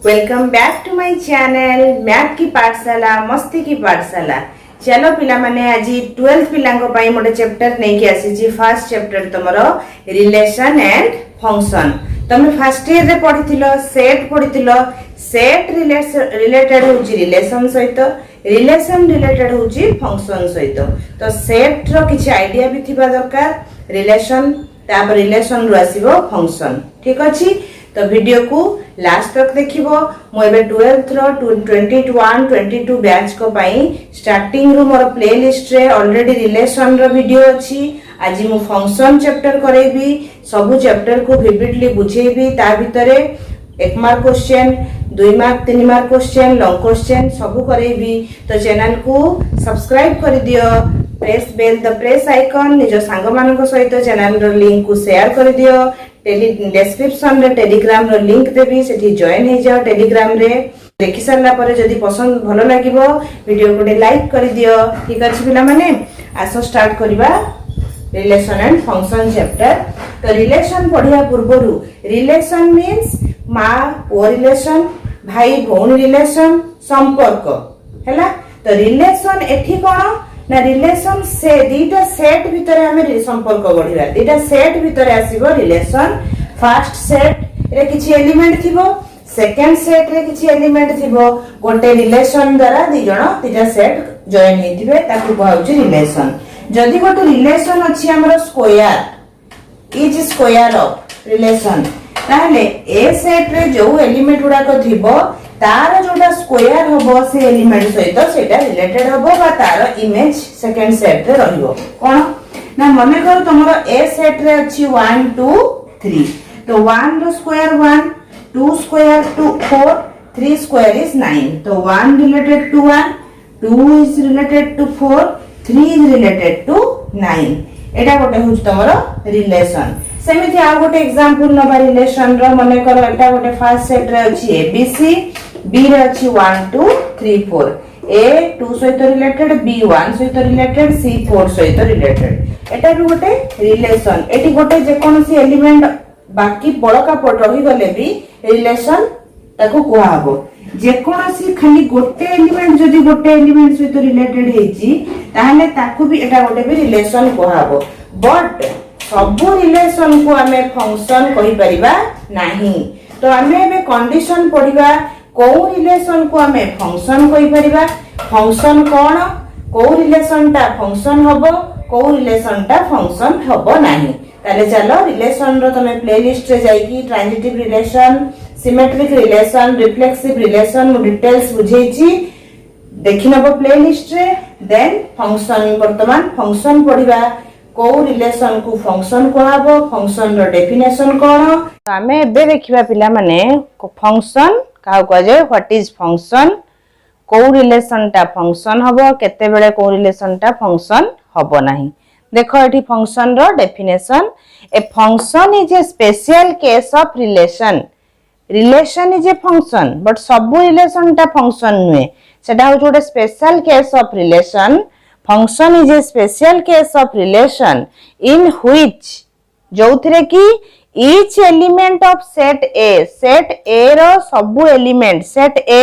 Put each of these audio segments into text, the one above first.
Welcome back to my channel math की पाठशाला मस्ती की पाठशाला। चलो पिला माने आज 12th पिलांको पाई मोटे चैप्टर नहीं कि आसी जी फर्स्ट चैप्टर तमरो रिलेशन एंड फंक्शन। तमे फर्स्ट ईयर रे पढिथिलो सेट पढिथिलो। सेट रिलेटेड होची रिलेशन सहित, रिलेशन रिलेटेड होची फंक्शन सहित। तो सेट रो किछि आईडिया भी थिबा दरकार। रिलेशन तापर रिलेशन रो आसीबो फंक्शन। ठीक अछि, तो वीडियो को लास्ट तक देखिबो। मो एबे 12th रो 21 22 बैच को पाई स्टार्टिंग रो मोर प्लेलिस्ट रे ऑलरेडी रिलेशन रो वीडियो अछि। आज मु फंक्शन चैप्टर करेबी, सब चैप्टर को विविडली बुझेबी। ता भितरे 1 mark question, 2 mark 3 mark question, long question सब करेबी। तो चैनल को सब्सक्राइब कर दियो, press bell the press icon, निजो सांग मानको सहित चैनल रो लिंक को शेयर कर दियो। डिस्क्रिप्शन रे टेलीग्राम रो लिंक देबी, सेठी जॉइन हो जाओ टेलीग्राम रे। देखि सारला परे जदि पसंद भलो लागिवो वीडियो को लाइक कर दियो। ठीक अछि पिला माने, आसो स्टार्ट करिबा रिलेशन एंड फंक्शन चैप्टर। तो रिलेशन पढ़िया पूर्वरु रिलेशन मींस मां ओ रिलेशन, भाई भौन रिलेशन, संपर्क हैला। तो रिलेशन एठी कोन ना रिलेशन से दीटा सेट भितरे हमें संपर्क गढिबा। दीटा सेट भितरे आसीबो रिलेशन। फर्स्ट सेट रे किछि एलिमेंट थिबो, सेकंड सेट रे किछि एलिमेंट थिबो। गोटे रिलेशन द्वारा दी जण दीटा सेट जॉइन हेतिबे ताकू कहउछि रिलेशन। जदि गोटे रिलेशन अछि हमर square is square of relation, ताहले ए सेट रे जो एलिमेंट गुडा को थिबो तार जोटा स्क्वायर हबो से एलिमेंट सहित सेटा रिलेटेड हबो बा तार इमेज सेकंड सेट रे रहिबो। कोन ना मने कर तमरो ए सेट रे अछि 1 2 3। तो 1 रो स्क्वायर 1, 2 स्क्वायर 2 4, 3 स्क्वायर इज 9। तो 1 related to 1, 2 is related to 4, 3 is related to 9। एटा गोटे होछ तमरो रिलेशन। सेमिति आ गोटे एग्जांपल नबा रिलेशन रो मने कर एटा गोटे फर्स्ट सेट रे अछि एबीसी, बी रे अछि 1 2 3 4, ए 2 सहित रिलेटेड, बी 1 सहित रिलेटेड, सी 4 सहित रिलेटेड। एटा भी गोटे रिलेशन। एटी गोटे जे कोनसी एलिमेंट बाकी बळका पट रही गले भी रिलेशन ताको कोहा हबो। जे कोनसी खाली गोटे एलिमेंट जदी गोटे एलिमेंट सहित रिलेटेड हेची ताहले ताको भी एटा गोटे भी रिलेशन कोहा हबो। बट सबु रिलेशन को हमें फंक्शन कहि परिबा नाही। तो हमें एबे कंडीशन पढिबा को रिलेशन को हमें फंक्शन कहि परिबा। फंक्शन कोन, को रिलेशन ता फंक्शन हबो, को रिलेशन ता फंक्शन हबो नाही। ताले चलो रिलेशन रो तमे प्लेलिस्ट रे जाई कि transitive relation, symmetric relation, reflexive relation मु डिटेल्स बुझेची देखि नबो प्लेलिस्ट रे। देन फंक्शन वर्तमान फंक्शन पढिबा। को रिलेशन को फंक्शन कहबो, फंक्शन रो डेफिनेशन कोन। हमें एबे देखिबा पिला माने फंक्शन काउ कह जे व्हाट इज फंक्शन, को रिलेशन ता फंक्शन हबो, केते बेले को रिलेशन ता फंक्शन हबो नाही। देखो एठी फंक्शन रो definition. A function is a special case of relation. Relation is a function but सब रिलेशन ता फंक्शन नुए, सेटा हो जोटे special case of relation. Function is a special case of relation in which जोथरे की each element of set A रो सबु एलिमेंट set A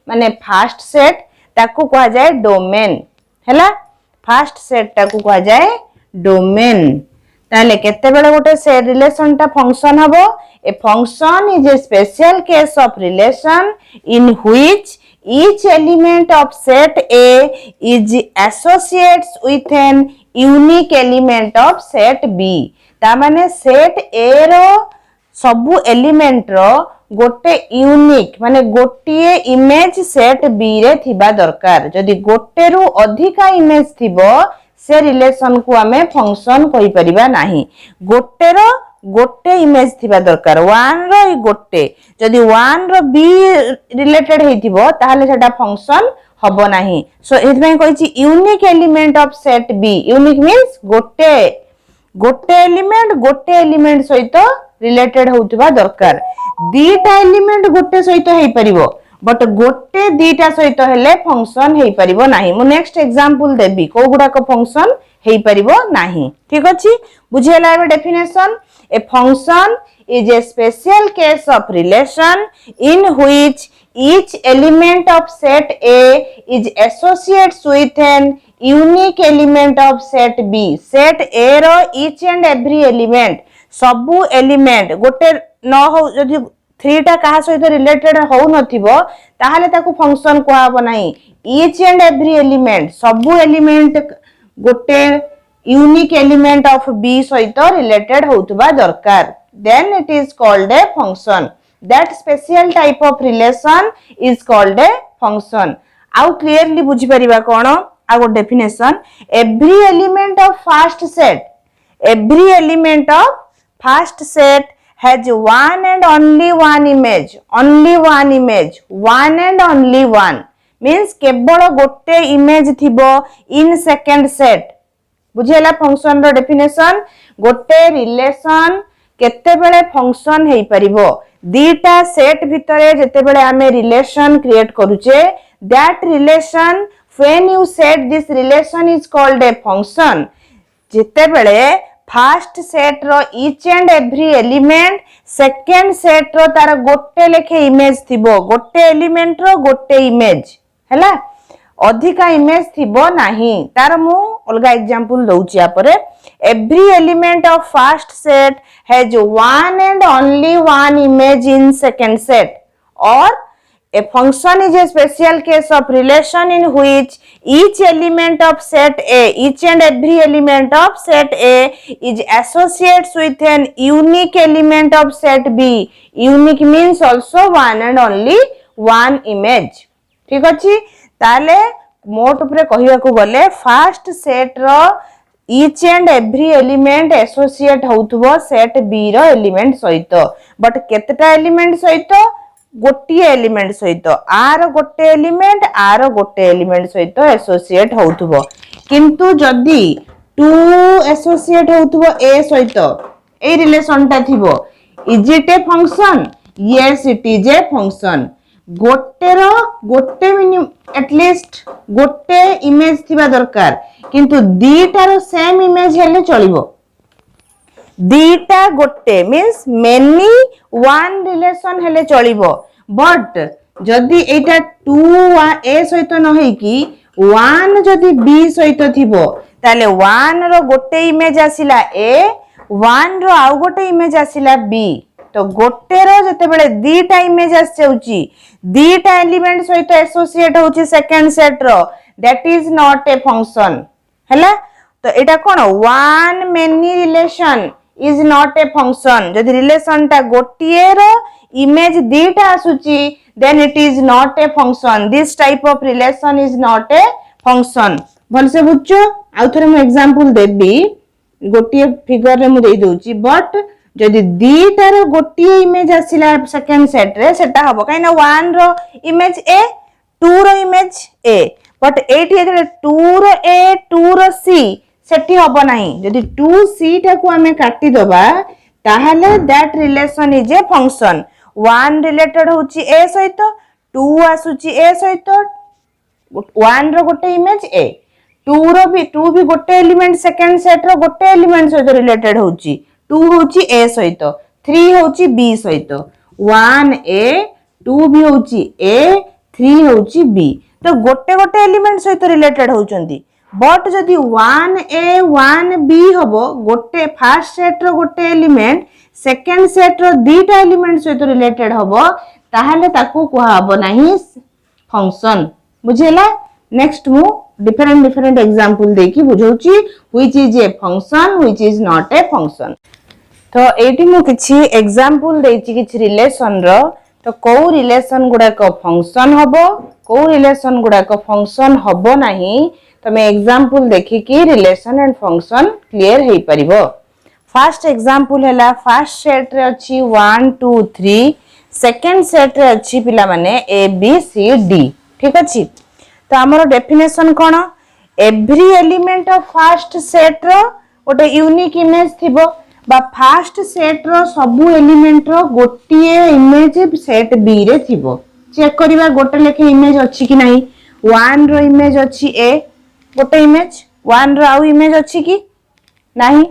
माने फर्स्ट सेट ताकू कहा जाए डोमेन हैला। फर्स्ट सेट ताकू कहा जाए डोमेन। ताले केते बेले गोटे से रिलेशन ता फंक्शन हबो। ए function is a special case of relation in which each element of set A is associates with an unique element of set B। ता माने सेट ए रो सबु एलिमेंट रो गोटे यूनिक माने गोटिए इमेज सेट बी रे थिबा दरकार। जदि गोटे रु अधिका इमेज थिबो से रिलेशन को हमें फंक्शन कहि परिबा नाही। गोटे रो गोटे इमेज थिबा दरकार। 1 रो गोटे जदि 1 रो बी रिलेटेड हेथिबो ताहाले सेटा फंक्शन हबो नाही। सो एथमे कहिछि unique element of set B. Unique means गोटे एलिमेंट सहित रिलेटेड होउतबा दरकार। दीटा एलिमेंट गोटे सहित हेइ परिबो बट गोटे दीटा सहित हेले फंक्शन हेइ परिबो नाही। मु नेक्स्ट एग्जांपल देबी को गुडा को फंक्शन हेइ परिबो नाही। ठीक अछि, बुझियला एबे definition. A function is a special case of relation in which each element of set A is associated with an unique element of set B. Set A रो each and every element सबु element गोटे न हो जदि 3 टा कहा सहित related हो नथिबो ताहाले ताकू फंक्शन कोहाबो नाही. each and every element सबु एलिमेंट गोटे यूनिक एलिमेंट ऑफ B सहित रिलेटेड होतबा दरकार. then it is called a function. that special type of relation is called a function. आउ क्लियरली बुझी परिबा कोन आगो definition. every element of first set has one and only one image. one and only one means केवल गोटे image थिबो in second set. बुझेला function रो definition. गोटे relation केते बेले फंक्शन हेई परिबो दीटा सेट भितरे जेते बेले आमे रिलेशन क्रिएट करूचे that relation when you set this relation is called a function. जेते बेले फर्स्ट सेट रो each and every element second set रो तार गोटे लेखे इमेज थिबो. गोटे एलिमेंट रो गोटे इमेज हैला अधिका इमेज थिबो नाही. तार मु अलगा एग्जांपल दउची आपरे. every element of first set has one and only one image in second set. or a function is a special case of relation in which each element of set A, each and every element of set A is associated with an unique element of set B. unique means also one and only one image. ठीक अछि. ताले मोट उपरे कहिया को गले first set रो each and every element associate होतबो set B रो एलिमेंट सहित. बट केतेटा एलिमेंट सहित गोटे एलिमेंट सहित आर गोटे एलिमेंट सहित एसोसिएट होतबो. किंतु जदी 2 एसोसिएट होतबो ए सहित ए रिलेशन ता थिबो is it a function. Yes it is a function. गोटे मिनिमम एटलीस्ट गोटे इमेज थिबा दरकार. किंतु दीटार सेम इमेज हेले चलिबो. दीटा गोटे मीन्स मेनी वन रिलेशन हेले चलिबो. बट जदि एटा 2 ए सहित न होई कि 1 जदि बी सहित थिबो ताले 1 रो गोटे इमेज आसिला ए 1 रो आउ गोटे इमेज आसिला बी. तो गोटे रो जते बेले दीटा इमेज आस जाउची दीटा एलिमेंट सहित एसोसिएट होची सेकंड सेट रो that is not a function हैला. तो एटा कोन one many relation is not a function. जदि रिलेशन टा गोटिए रो इमेज दीटा आसुची then it is not a function. This type of relation is not a function. भल से बुझो. आउ थरे मु एग्जांपल देबी. गोटिए फिगर रे मु देई दोची. बट जदि दीटा रो गोटिए इमेज आसिला सेकंड सेट रे सेटा हबो काइना 1 रो इमेज ए 2 रो इमेज ए. बट एटी एते 2 रो ए 2 रो सी सेठी हबो नाही. जदि 2 सी टा को हमें काटी दबा ताहले that relation is a function. 1 related होची ए सहित 2 आसुची ए सहित 1 रो गोटे इमेज ए 2 भी गोटे एलिमेंट सेकंड सेट रो गोटे एलिमेंट सहित रिलेटेड होची. 2 होची ए सहित 3 होची बी सहित 1 ए 2 भी होची ए 3 होची बी. तो गोटे गोटे एलिमेंट सहित रिलेटेड होचंती. बट जदि 1 ए 1 बी हबो गोटे फर्स्ट सेट रो गोटे एलिमेंट सेकंड सेट रो दीटा एलिमेंट सहित रिलेटेड हबो ताहाले ताकू कोहा हबो नाही फंक्शन. बुझेला. नेक्स्ट मु डिफरेंट एग्जांपल देकी बुझौची which is a function which is not a function. तो एटी मु किछि एग्जांपल देछि किछि रिलेशन रो. तो को रिलेशन गुडा को फंक्शन हबो को रिलेशन गुडा को फंक्शन हबो नाही. तो मैं एग्जांपल देखि कि रिलेशन एंड फंक्शन क्लियर हेई परिबो. फर्स्ट एग्जांपल हैला फर्स्ट सेट रे अछि 1 2 3 सेकंड सेट रे अछि पिला माने ए बी सी डी. ठीक अछि. तो हमरो डेफिनेशन कोन every element of first set रो ओटे यूनिक इमेज थिबो बा फर्स्ट सेट रो सबु एलिमेंट रो गोटिए इमेज सेट बी रे थिबो. चेक करिवा गोटे लेखे इमेज अछि कि नाही. 1 रो इमेज अछि ए गोटे इमेज 1 रो आउ इमेज अछि कि नाही.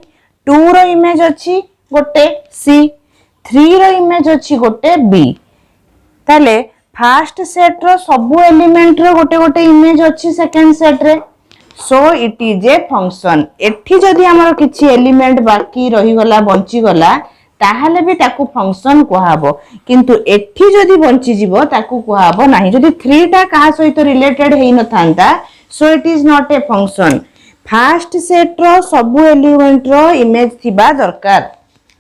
2 रो इमेज अछि गोटे सी 3 रो इमेज अछि गोटे बी ताले फर्स्ट सेट रो सब एलिमेंट रो गोटे गोटे इमेज अछि सेकंड सेट रे सो इट इज ए फंक्शन एठी जदी हमर किछि एलिमेंट बाकी रही गला बंची गला ताहले भी ताकू फंक्शन कहबो किंतु एठी जदी बंची जीवो ताकू कहबो नाही जदी 3 टा कहा सहित रिलेटेड हेई न थांता so it is not a function first set रो सब एलिमेंट रो इमेज थिबा दरकार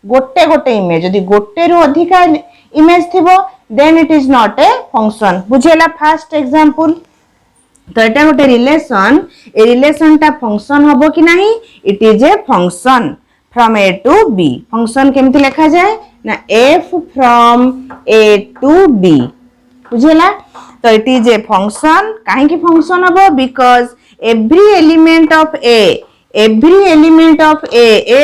गोटे गोटे इमेज जदी गोटे रो अधिका इमेज थिबो then it is not a function बुझेला फर्स्ट एग्जांपल तो एटा गोटे रिलेशन ए रिलेशन टा फंक्शन हबो कि नाही it is a function from A to B function केमती लिखा जाए ना f from a to b बुझेला तो इट इज ए फंक्शन काहे कि फंक्शन हबो because every element of a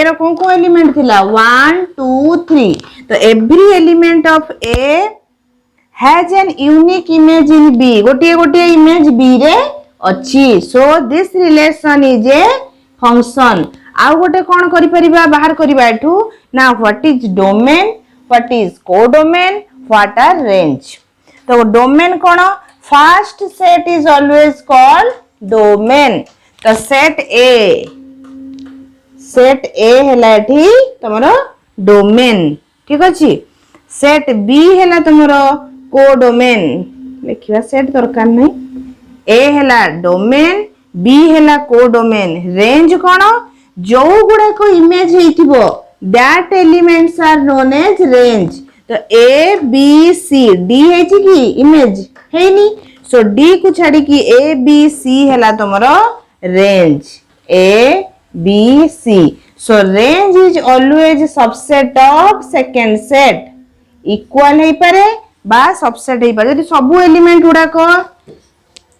रो को एलिमेंट थिला 1 2 3 तो every element of a has an unique image in b गोटे गोटे इमेज b रे अछि so this relation is a function आ गोटे कोन करि परिबा बाहर करिबा एठू ना what is domain what is codomain what are range तो डोमेन कोन first set is always called domain तो सेट ए हैला एठी तमरो डोमेन ठीक अछि सेट बी हैला तमरो कोडोमेन लिखिबा सेट दरकार नै ए हैला डोमेन बी हैला कोडोमेन रेंज कोन जो गुडा को इमेज हेतिबो that elements are known as range तो ए बी सी डी है कि इमेज है नी सो डी को छाड़ी की ए बी सी हैला तमरो range A B C so range is always subset of second set equal है पारे बा सबसेट है पारे यदि सब एलिमेंट गुडा को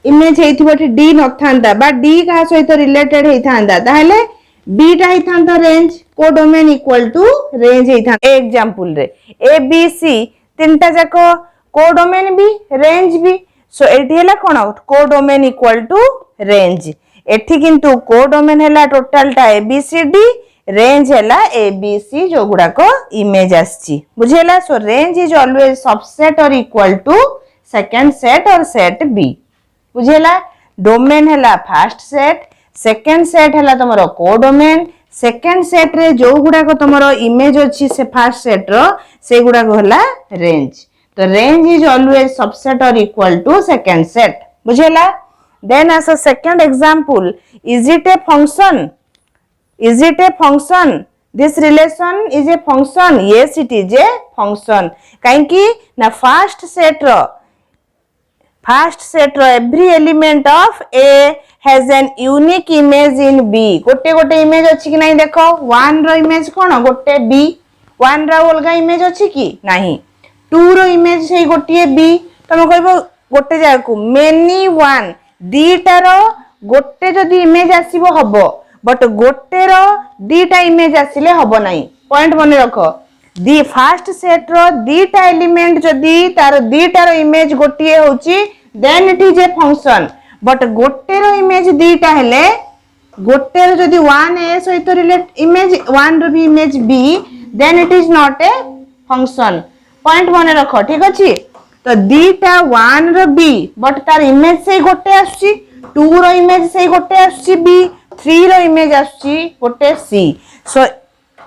इमेज हेतिबो डी न थांदा बा डी का सहित रिलेटेड है थांदा ताहले बी टा ही थांदा range codomain equal to range ही थांदा एग्जांपल रे ए बी सी तीनटा जाको कोडोमेन भी रेंज भी सो एठी हैला कोन कोडोमेन इक्वल टू रेंज एठी किंतु कोडोमेन हैला टोटल टा A B C D range हैला ए बी सी जो गुडा को इमेज आछि बुझेला सो रेंज इज ऑलवेज सबसेट और इक्वल टू सेकंड सेट और सेट बी बुझेला डोमेन हैला फर्स्ट सेट सेकंड सेट हैला तमरो कोडोमेन सेकंड सेट रे जो गुडा को तमरो इमेज अछि से फर्स्ट सेट रो से गुडा को हैला रेंज तो रेंज इज ऑलवेज सबसेट और इक्वल टू सेकंड सेट बुझेला then as a second example is it a function this relation is a function yes it is a function काहे कि ना फर्स्ट सेट रो every element of a has an unique image in b गोटे गोटे image अछि कि नहीं देखो 1 रो इमेज कोन गोटे b 1 रो अलगा इमेज अछि कि नहीं 2 रो इमेज से गोटे b तमे कहबो गोटे जाय को many one दीटा रो गोटे जदी इमेज आसीबो हबो बट गोटे रो दीटा इमेज आसिले हबो नाही पॉइंट बने रखो दी फर्स्ट सेट रो दीटा एलिमेंट जदी तार दीटा रो इमेज गोटिए होची then it is a function but गोटे रो इमेज दीटा हेले गोटे रो जदी 1 ए सहित रिलेट इमेज 1 रो भी image b then it is not a function point बने रखो ठीक अछि तो दीटा 1 रो b बट तार इमेज से गोटे आछी 2 रो इमेज से गोटे आछी b 3 रो इमेज आछी गोटे c so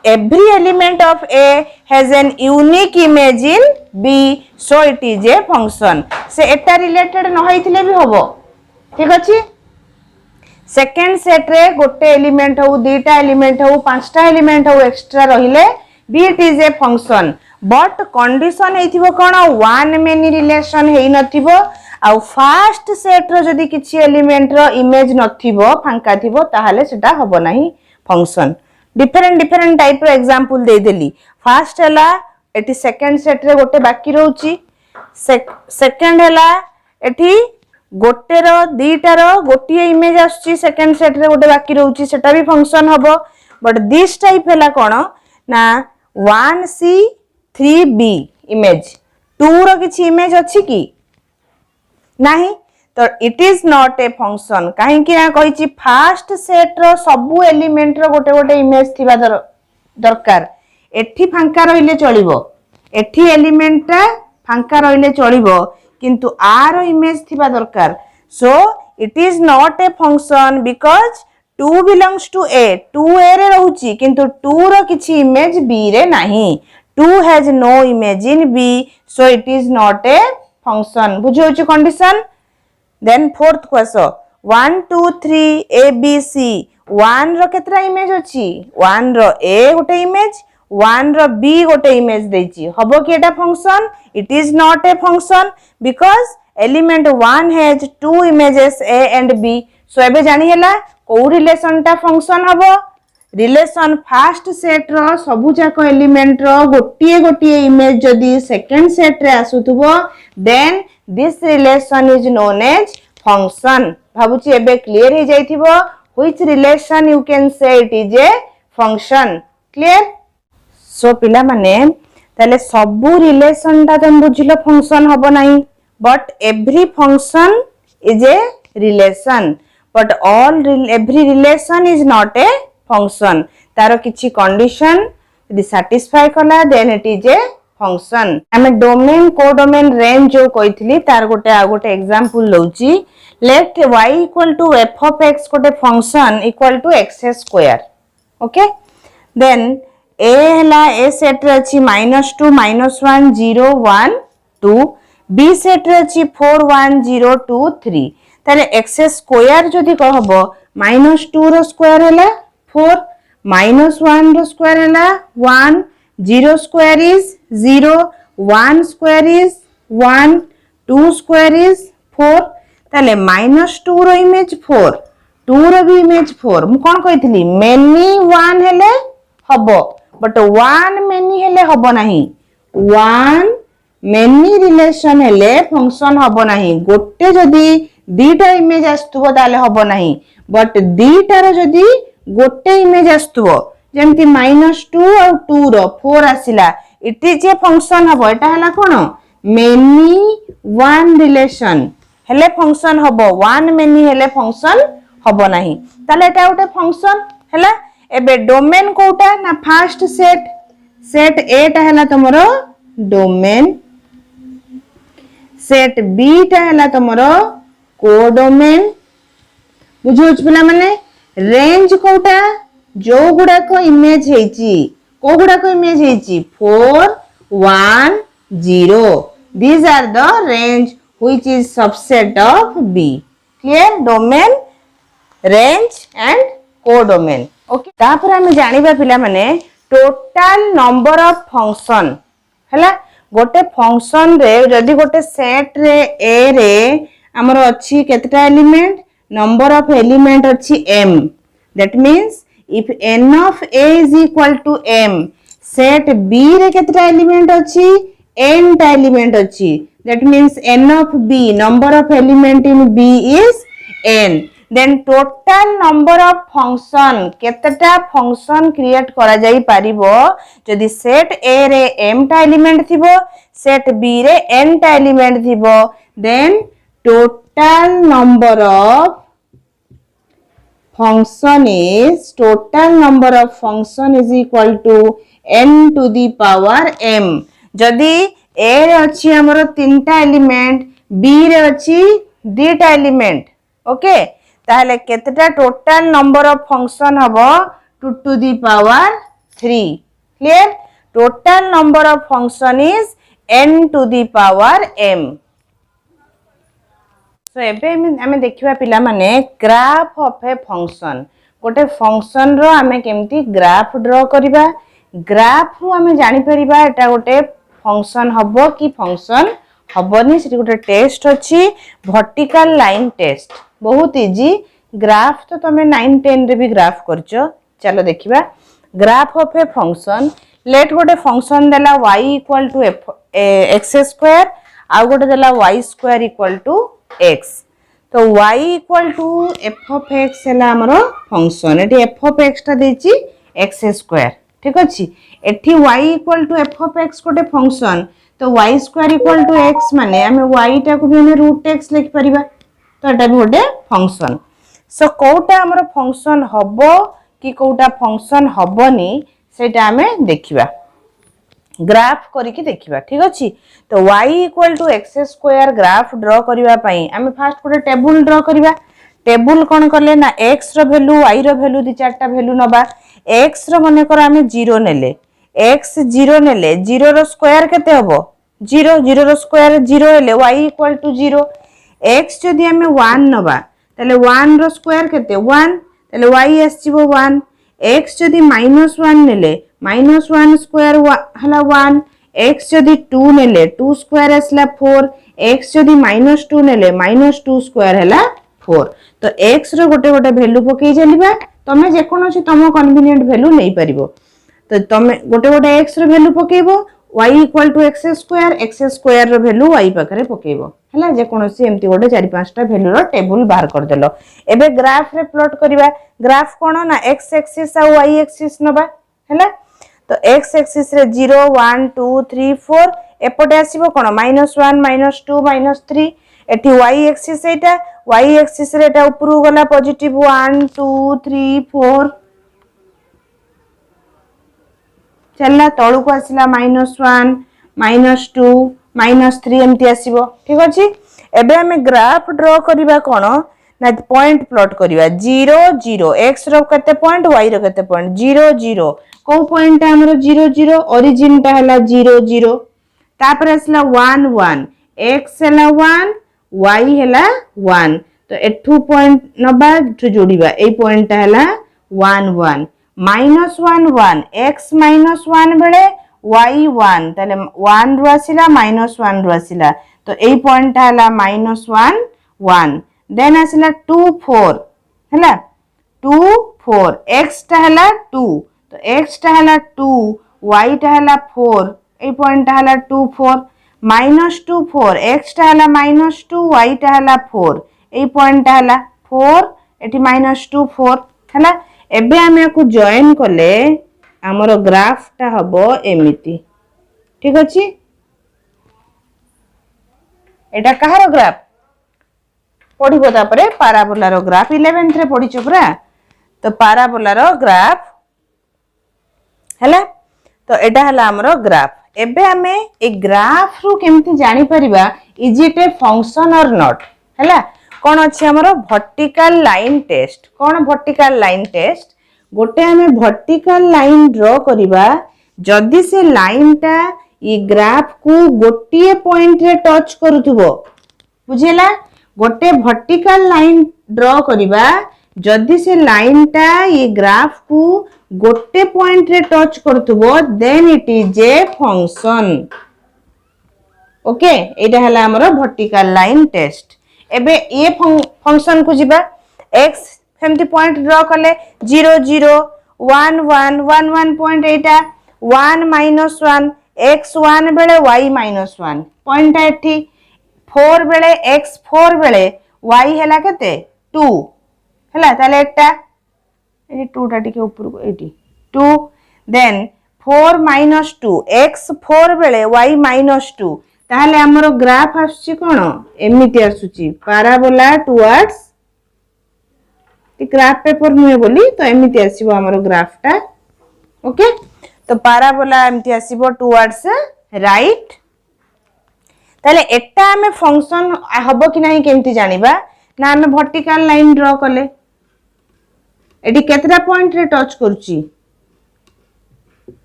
every element of a has an unique image in b so it is a function से एटा रिलेटेड न होइथिले भी होबो ठीक अछि सेकंड सेट रे गोटे एलिमेंट हो दीटा एलिमेंट हो पांचटा एलिमेंट हो एक्स्ट्रा रहिले b it is a function but condition हेथिबो कोन वन मेनी रिलेशन हेइ नथिबो आ फर्स्ट सेट रो जदी किछि एलिमेंट रो इमेज नथिबो फांका थिबो ताहाले सेटा हबो नाही फंक्शन डिफरेंट टाइप रो एग्जांपल दे देली फर्स्ट हला एटी सेकंड सेट रे गोटे बाकी रहउची सेकंड हला एटी गोटे रो दीटा रो गोटिए इमेज आछी सेकंड सेट रे गोटे बाकी रहउची सेटा भी फंक्शन हबो बट दिस टाइप हला कोन ना 1c 3b इमेज 2 रो किछि इमेज अछि की नहीं तो it is not a function काहे कि ना कहिछि फर्स्ट सेट रो सब एलिमेंट रो गोटे गोटे इमेज थिबा दरकार एठी फांका रहिले चलिबो एठी एलिमेंट टा फांका रहिले चलिबो किंतु आर इमेज थिबा दरकार सो it is not a function because 2 belongs to a 2a रे रहउची किंतु 2 रो किछि इमेज b रे नाही 2 has no image in b so it is not a function बुझौची condition then fourth question 1 2 3 a b c 1 रो केतरा इमेज अछि 1 रो a गोटे इमेज 1 रो b गोटे इमेज देछि हबो कि एटा function it is not a function because element 1 has 2 images a and b so एबे जानि हैला को रिलेशन टा फंक्शन हबो रिलेशन फर्स्ट सेट रो सबु जाक एलिमेंट रो गोटिए गोटिए इमेज जदी सेकंड सेट रे आसुथबो then this relation is known as function भाबुची एबे क्लियर हे जाइथिबो which relation you can say it is a function clear so पिला माने ताले सबु रिलेशन ता तुम बुझिलो फंक्शन हबो नाही but every function is a relation but every relation is not a function तारो किछि कंडीशन यदि satisfy कला then it is a function हमें डोमेन कोडोमेन रेंज जो कहितली तार गोटे आ गोटे एग्जांपल लउची let y equal to f of x गोटे function equal to x square okay then a हला a सेट रे अछि -2 -1 0 1 2 b सेट रे अछि 4 1 0 2 3 ताले x स्क्वायर जदि कहबो -2 रो स्क्वायर हैला 4 -1 रो स्क्वायर हैला 1 0 square is 0 1 square is 1 2 square is 4 ताले -2 रो इमेज 4 2 रो भी इमेज 4 मु कोन कहितली मेनी 1 हैले हबो बट 1 मेनी हैले हबो नाही 1 मेनी रिलेशन हैले फंक्शन हबो नाही गोटे जदि दीटा इमेज आस्तुबो ताले हबो नाही बट दीटा रो जदी गोटे इमेज आस्तुबो जेमति -2 और 2 रो 4 आसिला इट इज ए फंक्शन हबो एटा हला कोन मेनी वन रिलेशन हेले फंक्शन हबो वन मेनी हेले फंक्शन हबो नाही ताले एटा उटे फंक्शन हला एबे डोमेन कोटा ना फर्स्ट सेट ए टा हला तमरो डोमेन सेट बी टा हला तमरो कोडोमेन बुझोच पिला माने रेंज कोटा जो गुडा को इमेज हेची को गुडा को इमेज हेची 4 1 0 these are the range which is subset of b clear domain range and codomain okay तापर हम जानिबा पिला माने टोटल नंबर ऑफ फंक्शन हला गोटे फंक्शन रे जदी गोटे सेट रे a रे हमर अछि केतटा एलिमेंट नंबर ऑफ एलिमेंट अछि m that means if n of a is equal to m set b रे केतटा एलिमेंट अछि n टा एलिमेंट अछि that means n of b number of element in b is n then total number of function केतटा function create करा जाई परिबो जदी set a रे m टा एलिमेंट थिबो सेट b रे n टा एलिमेंट थिबो then total number of function is equal to n to the power m जदी a रे अछि हमरो तीनटा एलिमेंट b रे अछि दुटा एलिमेंट ओके ताहले केतटा टोटल नंबर ऑफ फंक्शन हबो 2 to the power 3 clear total number of function is n to the power m सो एबे हमें देखिबा पिला माने ग्राफ ऑफ ए फंक्शन गोटे फंक्शन रो हमें केमती ग्राफ ड्रा करिबा ग्राफ रो हमें जानि परिबा एटा गोटे फंक्शन हबो कि फंक्शन हबोनी सेठी गोटे टेस्ट अछि वर्टिकल लाइन टेस्ट बहुत इजी ग्राफ तो तमे 9 10 रे भी ग्राफ करछो चलो देखिबा graph of a function let गोटे फंक्शन देला y equal to x square आ गोटे देला y square equal to x तो y equal to f of x हैला हमरो फंक्शन एठी f ऑफ x ता देची x स्क्वायर ठीक अछि एठी y equal to f of x गोटे फंक्शन तो y square equal to x माने हमें y टा को भी हमें रूट x लिख परिबा तो एटा भी गोटे फंक्शन सो कोटा हमरो फंक्शन हबो कि कोटा फंक्शन हबोनी सेटा हमें देखिबा ग्राफ करके देखिबा ठीक अछि। तो y equal to x square graph draw करबा पई आमे फास्ट गोटे टेबल ड्रॉ करबा। टेबल कोन करले ना x रो वैल्यू y रो वैल्यू दी चारटा वैल्यू नबा। x रो मने कर आमे 0 नेले x 0 नेले 0 रो स्क्वायर केते हबो 0 0 रो स्क्वायर 0 हेले y इक्वल टू 0। x जदी आमे 1 नबा तले 1 रो स्क्वायर केते 1 तले y आसीबो 1। x जदी -1 नेले -1 स्क्वायर हला 1। x जदी 2 नेले 2 स्क्वायर आसला 4। x जदी -2 नेले -2 स्क्वायर हला 4। तो x रो गोटे गोटे वैल्यू पकई चलीबा। तमे जे कोनो छि तमो कन्वीनियंट वैल्यू नै परिबो। तो तमे गोटे गोटे x रो वैल्यू पकेइबो y equal to x square रो वैल्यू y पाखरे पकेइबो हला जे कोनो छि एम्ति गोटे 4-5टा वैल्यू रो टेबल बाहर कर देलो। एबे ग्राफ रे प्लॉट करिबा। ग्राफ कोन ना x एक्सिस आ y एक्सिस नबा हला। तो x एक्सिस रे 0 1 2 3 4 एपटे आसीबो कोन -1 -2 -3। एठी y एक्सिस एटा y एक्सिस रे एटा ऊपरू गला पॉजिटिव 1 2 3 4 चलला तळु को आसिला -1 -2 -3 एम्ति आसीबो ठीक अछि। एबे हमें ग्राफ ड्रॉ करिबा कोन ना पॉइंट प्लॉट करिबा 0 0 x रो कते पॉइंट y रो कते पॉइंट 0 0 को पॉइंट हमरो 0 0 ओरिजिन ता हला 0 0 तापर आसला 1 1 x हला 1 y हला 1। तो एठू पॉइंट नबा जोड़ीबा ए पॉइंट हला 1 1 -1 1 x -1 बेले y 1 तले 1 रु आसिला -1 रु आसिला। तो ए पॉइंट हला -1 1 देन आसिला 2 4 हला 2 4 x ता हला 2 तो x ता हला 2 y ता हला 4 ए पॉइंट हला 2 4 -2 4 x ता हला -2 y ता हला 4 ए पॉइंट हला 4 एठी -2 4 हला। एबे हमें को जॉइन कले हमरो ग्राफ ता हबो एमिति ठीक अछि। एटा कहारो ग्राफ पढिबो तापरे पाराबोला रो ग्राफ 11th रे पढिचो पुरा। तो पाराबोला रो ग्राफ हला। तो एटा हला हमरो ग्राफ। एबे हमें ए ग्राफ रो केमति जानि परिबा इज इट ए फंक्शन और नॉट हला। कोन अछि हमरो वर्टिकल लाइन टेस्ट। कोन वर्टिकल लाइन टेस्ट गोटे हमें वर्टिकल लाइन ड्रॉ करिबा जदी से लाइन ता ई ग्राफ को गोटिए पॉइंट रे टच करूथबो बुझेला। गोटे वर्टिकल लाइन ड्रॉ करिबा जदी से लाइन ता ई ग्राफ को गोटे पॉइंट रे टच करूथबो then it is a function okay. एटा हला हमरो वर्टिकल लाइन टेस्ट। एबे ए फंक्शन को जिबा x फेमती पॉइंट ड्रॉ कले 0 0 1 1 1 1 पॉइंट एटा 1 -1 x 1 बेले y -1 पॉइंट एठी 4 बेले x 4 बेले y हला केते 2 हला ताले एटा एठी 2 टा टिके ऊपर को एठी 2 देन 4 -2 x 4 बेले y -2 ताहले हमरो ग्राफ आसुची कोन एमिति आसुची पाराबोला टुवर्ड्स ग्राफ पेपर नुए बोली तो एमिति आसीबो हमरो ग्राफ टा ओके। तो पाराबोला एमिति आसीबो टुवर्ड्स राइट। ताले एकटा हमें फंक्शन हबो कि नाही केमति जानिबा ना हमें वर्टिकल लाइन ड्रॉ कले एडी केतरा पॉइंट रे टच करूची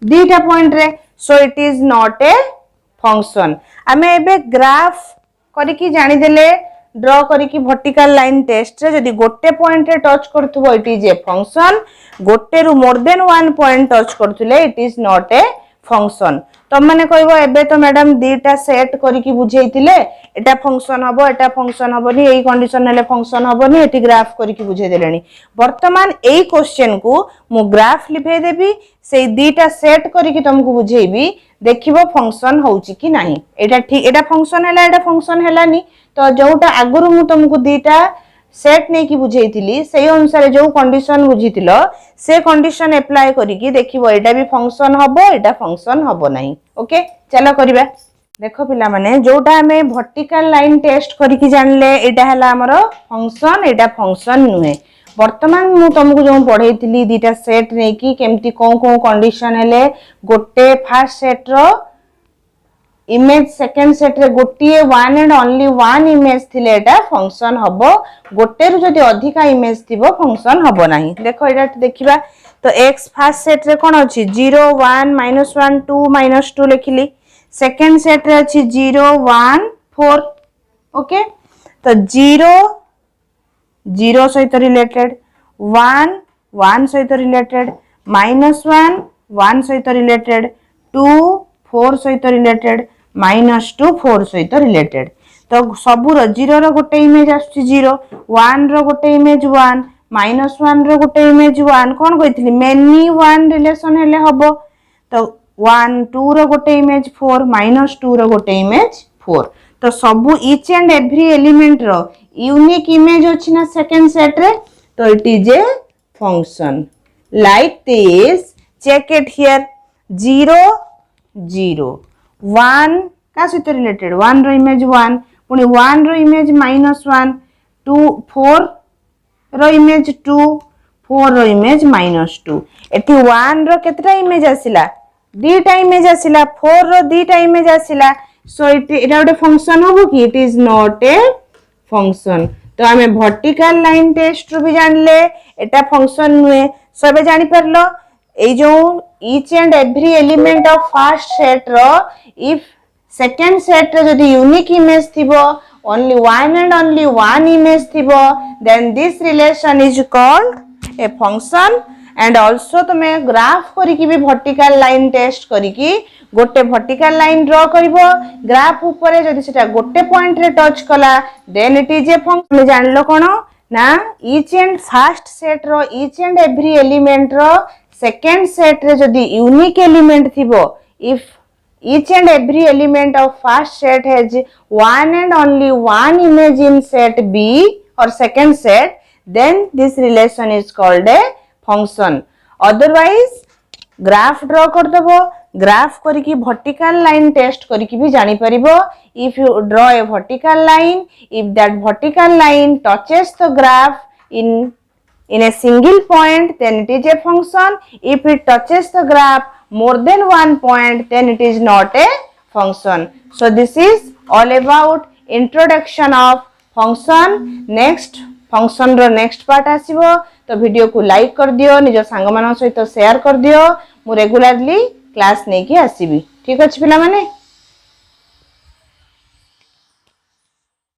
दीटा पॉइंट रे सो it is not a function. हमें एबे ग्राफ करिकी जानि देले ड्रॉ करिकी वर्टिकल लाइन टेस्ट रे जदी गोटे पॉइंट रे टच करथबो इट इज ए फंक्शन गोटे रु more than one point touch करथले it is not a function. तम माने कहबो एबे तो मैडम दीटा सेट करिकी बुझेइतिले एटा फंक्शन हबो एटा फंक्शन हबोनी एई कंडीशन हेले फंक्शन हबोनी एठी ग्राफ करिकी बुझे देलेनी। वर्तमान एई क्वेश्चन को मु ग्राफ लिखै देबी सेई दीटा सेट करिकी तुमको बुझेइबी देखिबो फंक्शन होउची कि नाही। एटा ठीक एटा फंक्शन हैला एटा फंक्शन हैलानी तो जोटा आगुरु मु तुमको दीटा सेट नै की बुझेइतिली सेई अनुसार जो कंडीशन बुझितिलो से कंडीशन अप्लाई करिकी देखिबो एटा भी फंक्शन हबो एटा फंक्शन हबो नाही ओके। चलो करिबा देखो पिला माने जोटा हमें वर्टिकल लाइन टेस्ट करिकी जानले एटा हला हमरो फंक्शन एटा फंक्शन नुहे। वर्तमान मु तुमको जो पढ़ेइथिली दीटा सेट नै कि केमती को कंडीशन हेले गोटे फर्स्ट सेट रो इमेज सेकंड सेट रे गोटे one and only one image थिले एटा फंक्शन हबो गोटे रु जदी अधिका इमेज थिबो फंक्शन हबो नाही देखो एटा देखिबा तो x फर्स्ट सेट रे कोन अछि 0 1 -1 2 -2 लिखिली सेकंड सेट रे अछि 0 1 4 ओके तो 0 0 सहित रिलेटेड 1 1 सहित रिलेटेड -1 1 सहित रिलेटेड 2 4 सहित रिलेटेड -2 4 सहित रिलेटेड तो सबुर 0 रो गोटे इमेज आछी 0 1 रो गोटे इमेज 1 -1 रो गोटे इमेज 1 कोन कहितली मेनी 1 रिलेशन हेले हबो तो 1 2 रो गोटे इमेज 4 -2 रो गोटे इमेज 4 तो सबु ईच एंड एवरी एलिमेंट रो यूनिक इमेज अछि ना सेकंड सेट रे तो it is a function like this check it here 0 0 1 का सहित रिलेटेड 1 रो इमेज 1 पुनी 1 रो इमेज -1 2 4 रो इमेज 2 4 रो इमेज -2 एठी 1 रो केतरा इमेज आसिला दीटा इमेज आसिला 4 रो दीटा इमेज आसिला सो एटा गोटे फंक्शन होबो कि it is not a function तो आमे वर्टिकल लाइन टेस्ट रो भी जानले एटा फंक्शन नुए सबे जानि परलो ए जो each and every element of first set रो इफ सेकंड सेट रो जदी यूनिक इमेज थिबो only one and only one image थिबो then this relation is called a function and also तुमे ग्राफ करी की भी वर्टिकल लाइन टेस्ट करी की गोटे वर्टिकल लाइन ड्रा करिवो ग्राफ ऊपर जदी सेटा गोटे पॉइंट रे टच कला then it is a function जानलो कोन ना each and first set row each and every element row second set रे जदी unique element थिबो if each and every element of first set has one and only one image in set B or second set then this relation is called a function otherwise graph draw कर दबो graph करी की vertical line test करी की भी जानी परिबो if you draw a vertical line if that vertical line touches the graph in a single point then it is a function if it touches the graph more than one point then it is not a function so this is all about introduction of function next function row next part आसीबो तो video को like कर दियो निजो संग मान सहित share कर दियो मु रेगुलरली क्लास नै कि आसीबी ठीक अछि पिला माने।